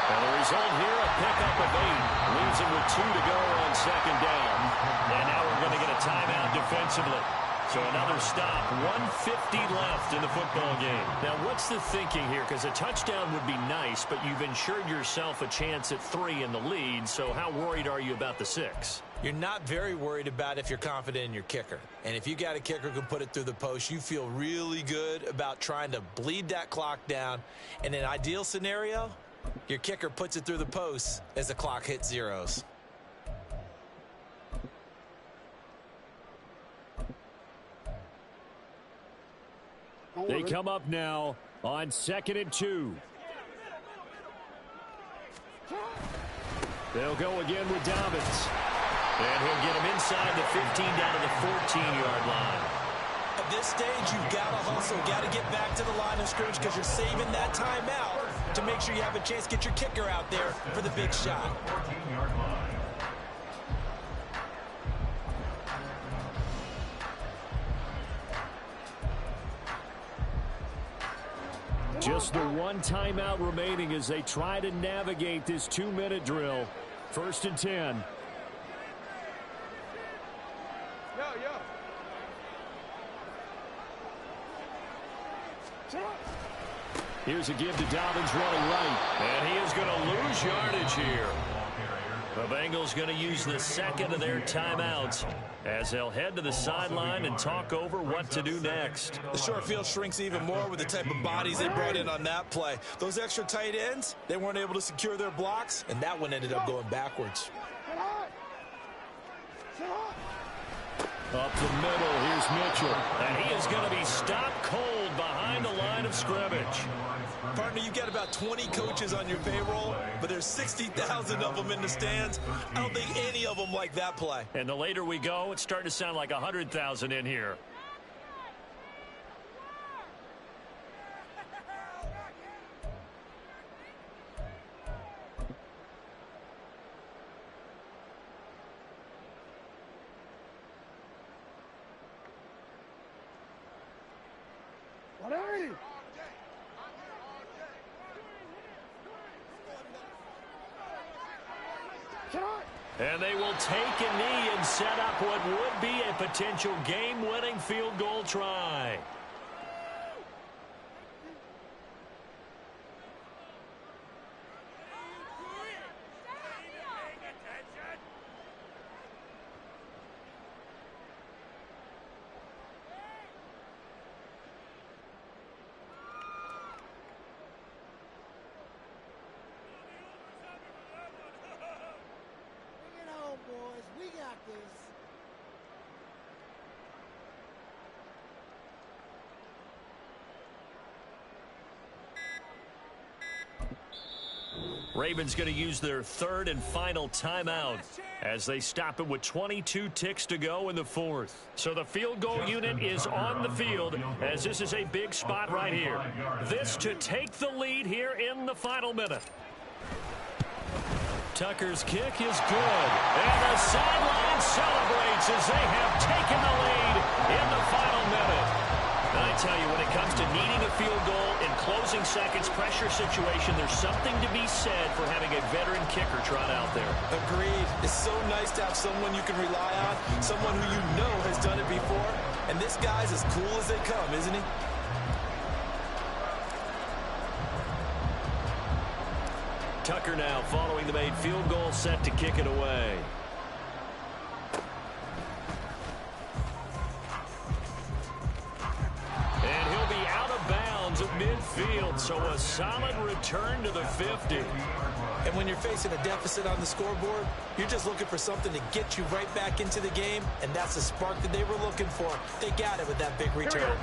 And the result here, a pickup of 8. Leaves him with 2 to go on 2nd down. And now we're going to get a timeout defensively. So another stop, 1:50 left in the football game. Now, what's the thinking here? Because a touchdown would be nice, but you've ensured yourself a chance at 3 in the lead. So how worried are you about the 6? You're not very worried about if you're confident in your kicker. And if you got a kicker who can put it through the post, you feel really good about trying to bleed that clock down. In an ideal scenario, Your kicker puts it through the post as the clock hits zeros. They come up now on 2nd and 2. They'll go again with Dobbins. And he'll get him inside the 15 down to the 14-yard line. At this stage, you've got to hustle, got to get back to the line of scrimmage because you're saving that timeout to make sure you have a chance to get your kicker out there for the big shot. 14-yard line. Just the one timeout remaining as they try to navigate this 2-minute drill. 1st and 10. Here's a give to Dobbins running right. And he is going to lose yardage here. The Bengals going to use the second of their timeouts as they'll head to the sideline and talk over what to do next. The short field shrinks even more with the type of bodies they brought in on that play. Those extra tight ends, they weren't able to secure their blocks, and that one ended up going backwards. Up the middle, here's Mitchell. And he is going to be stopped cold behind the line of scrimmage. Partner, you got about 20 coaches on your payroll, but there's 60,000 of them in the stands. I don't think any of them like that play. And the later we go, it's starting to sound like 100,000 in here. And they will take a knee and set up what would be a potential game-winning field goal try. Ravens going to use their third and final timeout as they stop it with 22 ticks to go in the fourth. So the field goal unit is on the field as this is a big spot right here. This to take the lead here in the final minute. Tucker's kick is good. And the sideline celebrates as they have taken the lead in the final minute. And I tell you, when it comes to needing a field goal in closing seconds, pressure situation, there's something to be said for having a veteran kicker trot out there. Agreed. It's so nice to have someone you can rely on, someone who you know has done it before. And this guy's as cool as they come, isn't he? Tucker now following the made field goal, set to kick it away. And he'll be out of bounds at midfield, so a solid return to the 50. And when you're facing a deficit on the scoreboard, you're just looking for something to get you right back into the game, and that's the spark that they were looking for. They got it with that big return.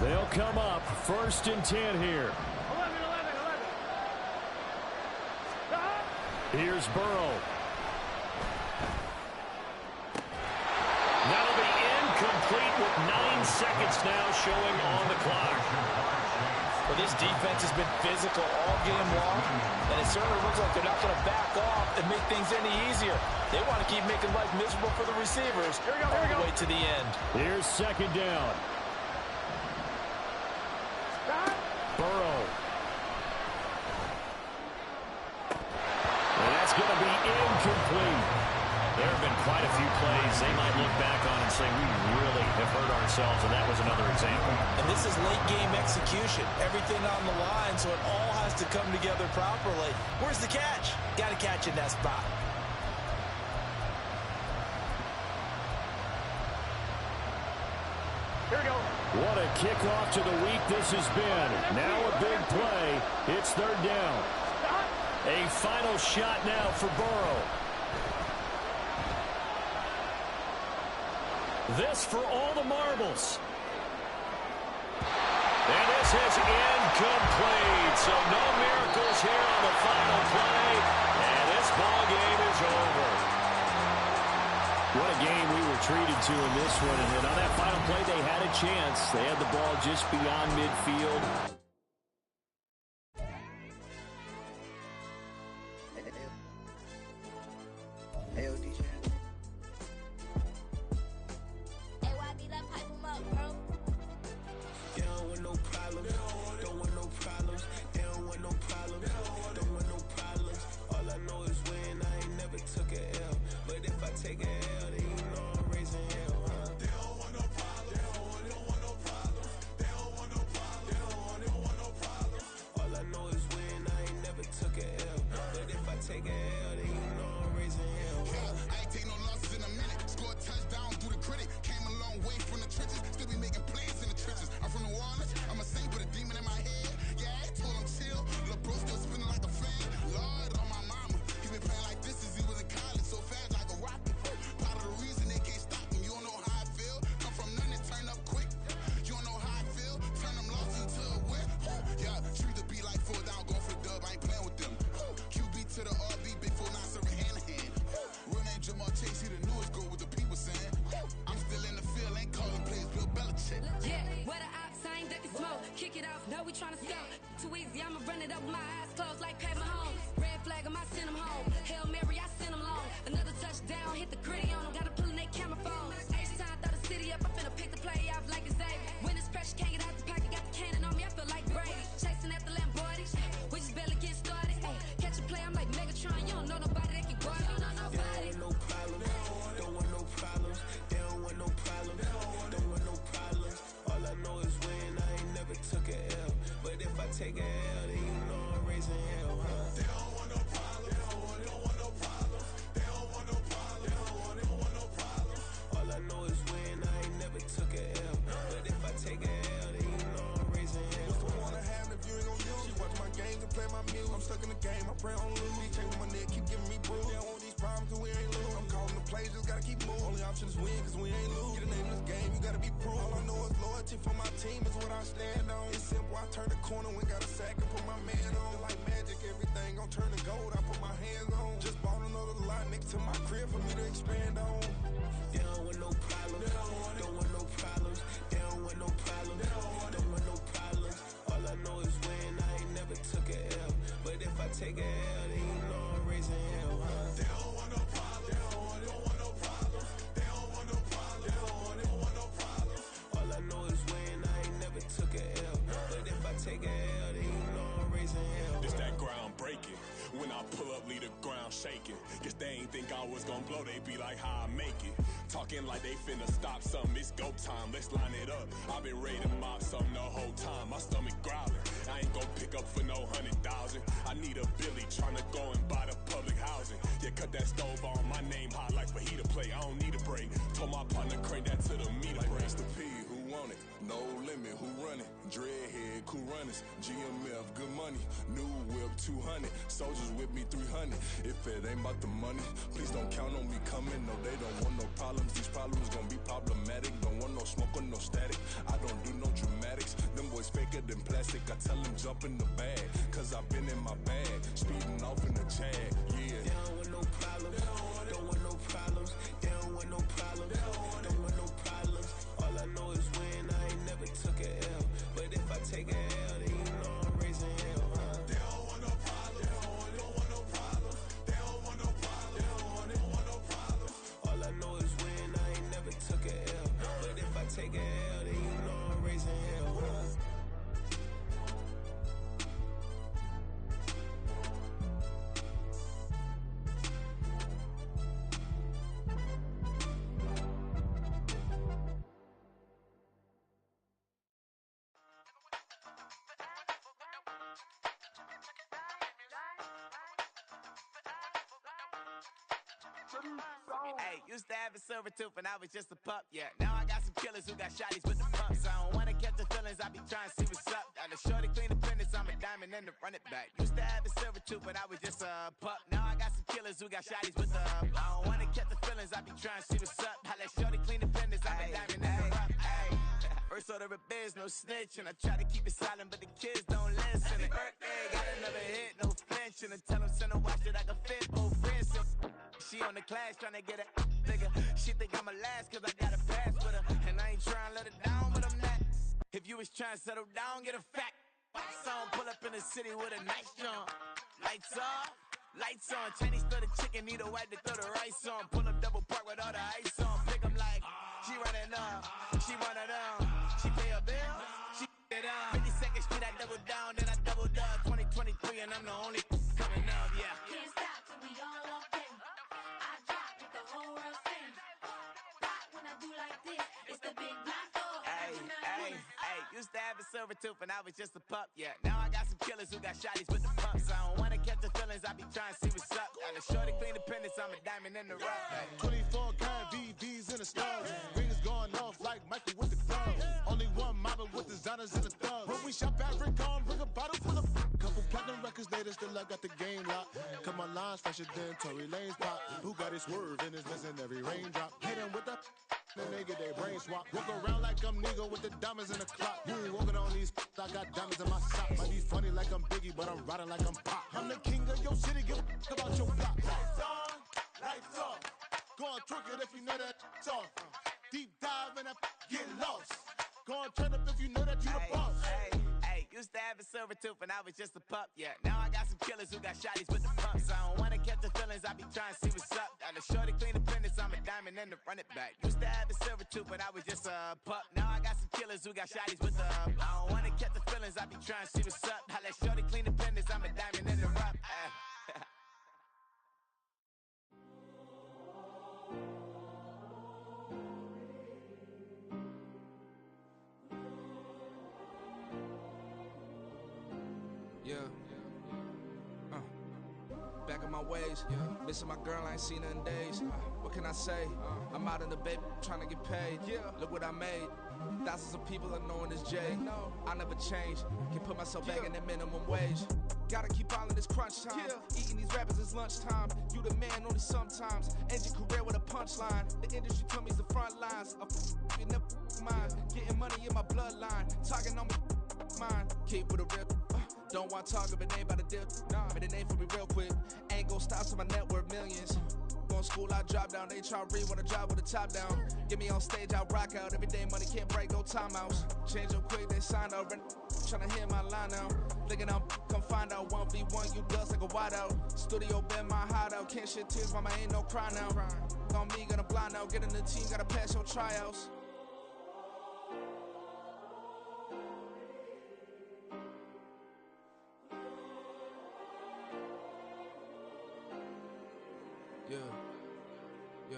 They'll come up 1st and 10 here. 11. Here's Burrow. That'll be incomplete with 9 seconds now showing on the clock. Well, this defense has been physical all game long, and it certainly looks like they're not going to back off and make things any easier. They want to keep making life miserable for the receivers all the way to the end. Here's 2nd down. Burrow. And that's going to be incomplete. There have been quite a few plays they might look back on and say, we really have hurt ourselves, and that was another example. And this is late game execution. Everything on the line, so it all has to come together properly. Where's the catch? Got to catch in that spot. Here we go. What a kickoff to the week this has been. Now a big play. It's 3rd down. A final shot now for Burrow. This for all the marbles. And this is incomplete. So no miracles here on the final play. And this ball game is over. What a game we were treated to in this one. And on that final play, they had a chance. They had the ball just beyond midfield. Hey, DJ. Guess they ain't think I was gonna blow, they be like, how I make it. Talking like they finna stop something, it's go time, let's line it up. I've been ready to mob something the whole time, my stomach growling. I ain't gon' pick up for no 100,000. I need a Billy tryna go and buy the public housing. Yeah, cut that stove on, my name hot like fajita play, I don't need a break. Told my partner crank that to the meter like break. Mr. P, who want it? No limit, who run it? Dreadhead, cool runners, GMF, good money. New whip, 200, soldiers with me, 300. If it ain't about the money, please don't count on me coming. No, they don't want no problems. These problems gon' be problematic. Don't want no smoke or no static. I don't do no dramatics. Them boys faker than plastic. I tell them jump in the bag, cause I've been in my bag, speeding off in the Jag. Yeah. They don't want no problems. Don't want no problems. They don't want no problems. Don't want no problems. All I know is win. I ain't never took a L, but if I take a L, then you know I'm raising hell. They don't want no problems. They don't want no problems. They don't want no problems. They don't want no problems. All I know is win. I ain't never took a L, but if I take a L, then you know I'm raising hell. Hey, used to have a silver tooth and I was just a pup, yeah. Now I got some killers who got shotties with the pumps. I don't wanna catch the feelings, I be trying to see what's up. Got a shorty clean the fitness, I'm a diamond in then to run it back. Used to have a silver tooth, but I was just a pup. Now I got some killers who got shotties with the I don't wanna catch the feelings, I be trying to see what's up. I let shorty clean the fenders, I'm a diamond in the rough. First order of biz, no snitch, and I try to keep it silent, but the kids don't listen. And birthday, got another hit, no flinch, and I tell them send a watch that I can fit both wrists. She on the class trying to get a nigga. She think I'm a last cause I got a pass with her, and I ain't trying to let her down, but I'm not. If you was trying to settle down, get a fat song, pull up in the city with a nice jump. Lights off, lights on. Chinese throw the chicken, need a wipe to throw the rice on. Pull up double park with all the ice on. Pick 'em like, she running up, she one of them. She pay her bill, she it up. 52nd Street, I double down, then I double up. 2023, and I'm the only coming up, yeah. Can't stop till we all up in. I drop with the whole world sing. Pop when I do like this, it's the big black door. Hey, used to have a silver tooth and I was just a pup, yeah. Now I got some killers who got shotties with the pumps. I don't wanna catch the feelings, I be trying to see what's up. Got a shorty clean the pendants, I'm a diamond in the rough. Hey. 24 karat VVs in the stars. Rings going off like Michael with the gloves. Only one model with designers in the thugs. When we shop at Rick on, bring a bottle full of couple platinum records later, still I got the game locked. Cut my lines fresher than Tory Lane's pop. Who got his swerve and is missing every raindrop. Hit him with the then they get their brain swap. Walk around like I'm nigga with the diamonds in the clock. You ain't walking on these, I got diamonds in my sock. Might be funny like I'm Biggie, but I'm riding like I'm Pop. I'm the king of your city, give a about your block. Lights on, lights off. Go on, twerk it if you know that it's off. Deep dive and get lost. Go on, turn up if you know that you the boss. Used to have a silver tooth and I was just a pup, yeah. Now I got some killers who got shotties with the pumps. I don't wanna catch the feelings, I be trying to see what's up. Got a shorty clean the pendants, I'm a diamond in the run it back. Used to have a silver tooth, but I was just a pup. Now I got some killers who got shotties with the I don't wanna catch the feelings, I be trying to see what's up. I let shorty clean the pendants, I'm a diamond in the rough. Back in my ways, missing my girl, I ain't seen her in days. What can I say? I'm out in the baby, trying to get paid. Look what I made. Thousands of people are knowing this Jay. I never change. Can put myself back in the minimum wage. Gotta keep all in this crunch time. Eating these rappers is lunchtime. You the man only sometimes. End your career with a punchline. The industry told me the front lines. You never mind. Getting money in my bloodline. Talking on me, mine. Keep with a real. Don't want to talk if it ain't about a deal. Made a name for me real quick. Ain't gon' stop till my net worth millions. Going school, I drop down. They try to read when I drive with the top down. Get me on stage, I rock out. Every day money can't break, no timeouts. Change up quick, they sign up. Tryna hear my line now. Thinking I'm come find out 1v1, you dust like a wideout. Studio been my hideout. Can't shed tears, mama ain't no cry now. On me, gonna blind out. Get in the team, gotta pass your tryouts. Yeah.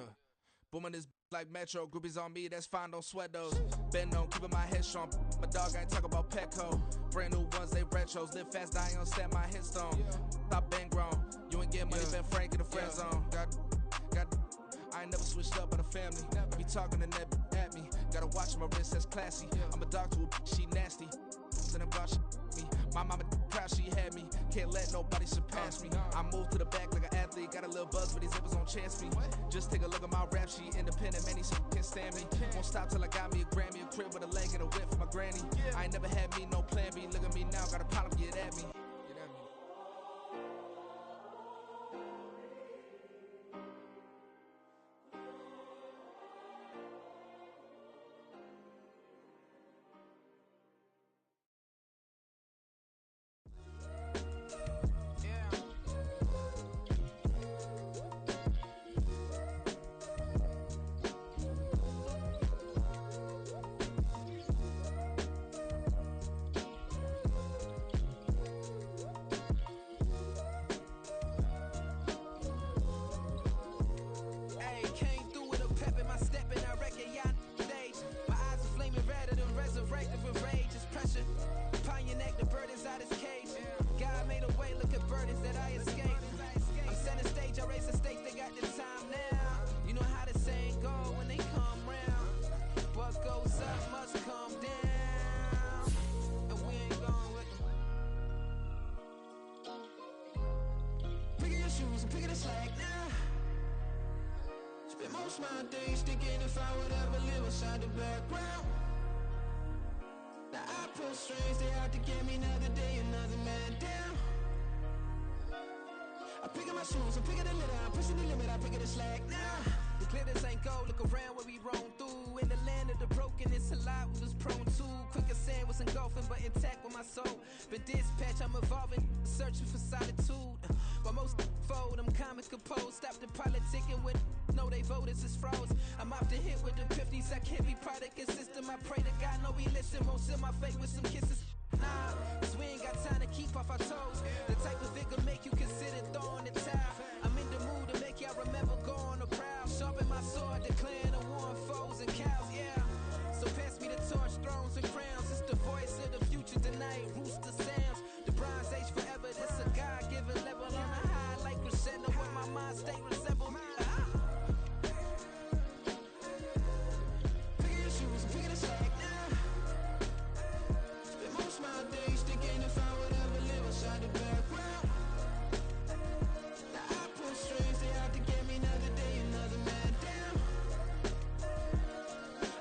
Booming this like Metro. Groupies on me, that's fine, don't sweat those. Been on, keeping my head strong. My dog ain't talk about Petco. Brand new ones, they retros. Live fast, dying on set, my headstone. Stop been grown. You ain't getting money, been Frank in the friend zone. I ain't never switched up on the family. Be talking to that at me. Gotta watch my wrist, that's classy. I'm a dog to a she nasty. Then I'm God, me. My mama proud she had me. Can't let nobody surpass me. I move to the back like an athlete. Got a little buzz, but these zippers don't chance me. Just take a look at my rap sheet. Independent, man, these can't stand me. Won't stop till I got me a Grammy, a crib with a leg and a whip for my granny. I ain't never had me, no plan B. Look at me now, got a problem, get at me. most my days thinking if I would ever live inside the background. Now I pull strings, they out to get me another day, another man down. I'm picking my shoes, I'm picking the litter, I'm pushing the limit, I'm picking the slack now. The glitters ain't gold, look around where we roam through. In the land of the broken, it's a lot we was prone to. Quick as sand was engulfing, but intact with my soul. Been dispatched, I'm evolving, searching for solitude. While most fold, I'm comic composed. Stop the politicking with no, they voters is frauds. I'm off the hit with the 50s, I can't be product and system. I pray to God, no, we listen, won't seal my fate with some kisses. Nah, cause we ain't got time to keep off our toes. The type of vigor make you consider throwing the towel. I'm in the mood to make y'all remember going to proud. Sharpen my sword, declaring the war on foes and cows, yeah. So pass me the torch, thrones and crowns. It's the voice of the future tonight, rooster sounds. The Bronze Age forever, this a God-given level on a high like crescendo with my mind state resemble. Picking your shoes, I'm picking the slack now. Spend most my days thinking if I would ever live inside the background. Now I pull strings, they out to get me another day, another man down.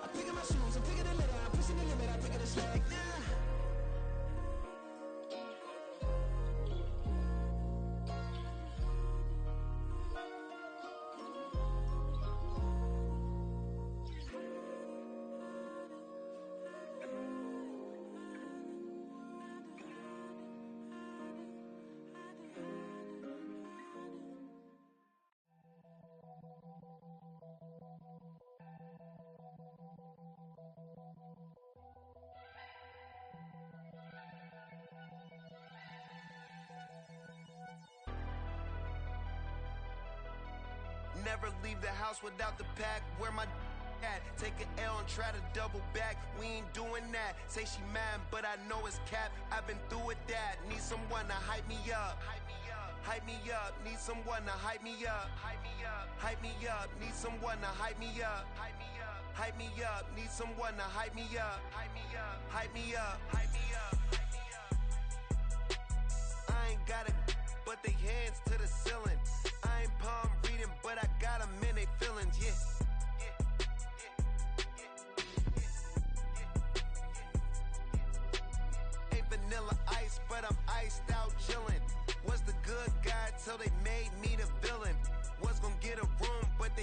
I'm picking my shoes, I'm picking the litter, I'm pushing the limit, I'm picking the slack now. Never leave the house without the pack. Where my at? Take an L and try to double back. We ain't doing that. Say she mad, but I know it's cap. I've been through with that. Need someone to hype me up. Hype me up. Need someone to hype me up. Hype me up. Need someone to hype me up. Hype me up. Need someone to hype me up. Hype me up. I ain't got it, but they hands to the ceiling. I ain't palm reading, but I got them in they feelings, yeah. Ain't vanilla ice, but I'm iced out chillin'. Was the good guy till they made me the villain. Was gonna get a room